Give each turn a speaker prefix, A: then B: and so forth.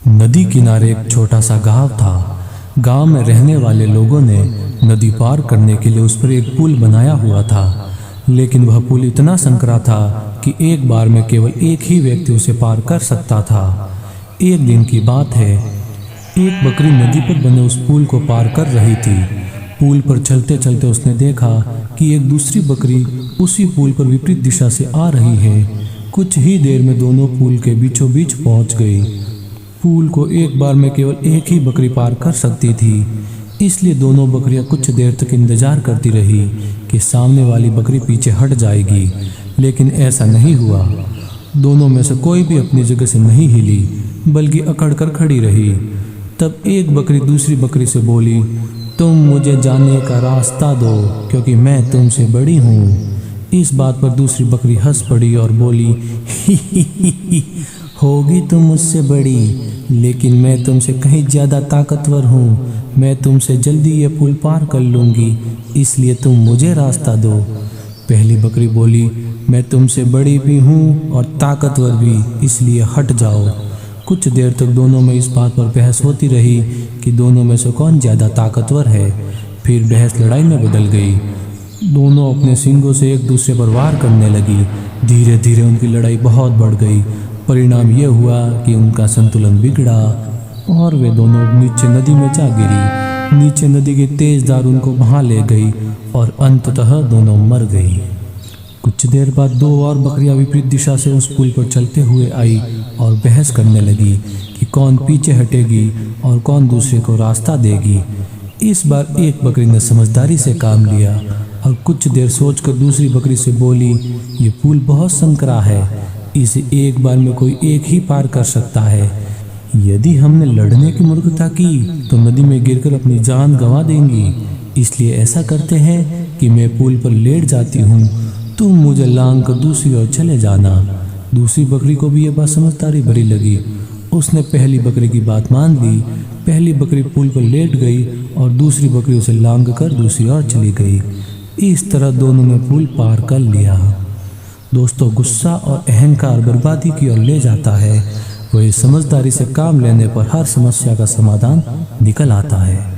A: नदी किनारे एक छोटा सा गांव था। गांव में रहने वाले लोगों ने नदी पार करने के लिए उस पर एक पुल बनाया हुआ था, लेकिन वह पुल इतना संकरा था कि एक बार में केवल एक ही व्यक्ति उसे पार कर सकता था। एक दिन की बात है, एक बकरी नदी पर बने उस पुल को पार कर रही थी। पुल पर चलते चलते उसने देखा कि एक दूसरी बकरी उसी पुल पर विपरीत दिशा से आ रही है। कुछ ही देर में दोनों पुल के बीचों बीच पहुंच गई। पुल को एक बार में केवल एक ही बकरी पार कर सकती थी, इसलिए दोनों बकरियां कुछ देर तक इंतजार करती रही कि सामने वाली बकरी पीछे हट जाएगी, लेकिन ऐसा नहीं हुआ। दोनों में से कोई भी अपनी जगह से नहीं हिली, बल्कि अकड़ कर खड़ी रही। तब एक बकरी दूसरी बकरी से बोली, तुम मुझे जाने का रास्ता दो, क्योंकि मैं तुमसे बड़ी हूँ। इस बात पर दूसरी बकरी हंस पड़ी और बोली, ही होगी तुम मुझसे बड़ी, लेकिन मैं तुमसे कहीं ज़्यादा ताकतवर हूँ। मैं तुमसे जल्दी ये पुल पार कर लूँगी, इसलिए तुम मुझे रास्ता दो। पहली बकरी बोली, मैं तुमसे बड़ी भी हूँ और ताकतवर भी, इसलिए हट जाओ। कुछ देर तक दोनों में इस बात पर बहस होती रही कि दोनों में से कौन ज़्यादा ताकतवर है। फिर बहस लड़ाई में बदल गई। दोनों अपने सींगों से एक दूसरे पर वार करने लगी। धीरे धीरे उनकी लड़ाई बहुत बढ़ गई। परिणाम यह हुआ कि उनका संतुलन बिगड़ा और वे दोनों नीचे नदी में जा गिरी। नीचे नदी की तेज धार उनको बहा ले गई और अंततः दोनों मर गई। कुछ देर बाद दो और बकरियां विपरीत दिशा से उस पुल पर चलते हुए आई और बहस करने लगी कि कौन पीछे हटेगी और कौन दूसरे को रास्ता देगी। इस बार एक बकरी ने समझदारी से काम लिया और कुछ देर सोचकर दूसरी बकरी से बोली, ये पुल बहुत संकरा है, इसे एक बार में कोई एक ही पार कर सकता है। यदि हमने लड़ने की मूर्खता की तो नदी में गिरकर अपनी जान गंवा देंगी। इसलिए ऐसा करते हैं कि मैं पुल पर लेट जाती हूँ, तुम मुझे लांग कर दूसरी ओर चले जाना। दूसरी बकरी को भी यह बात समझदारी भरी लगी। उसने पहली बकरी की बात मान ली। पहली बकरी पुल पर लेट गई और दूसरी बकरी उसे लांग कर दूसरी ओर चली गई। इस तरह दोनों ने पुल पार कर लिया। दोस्तों, गुस्सा और अहंकार बर्बादी की ओर ले जाता है। वही समझदारी से काम लेने पर हर समस्या का समाधान निकल आता है।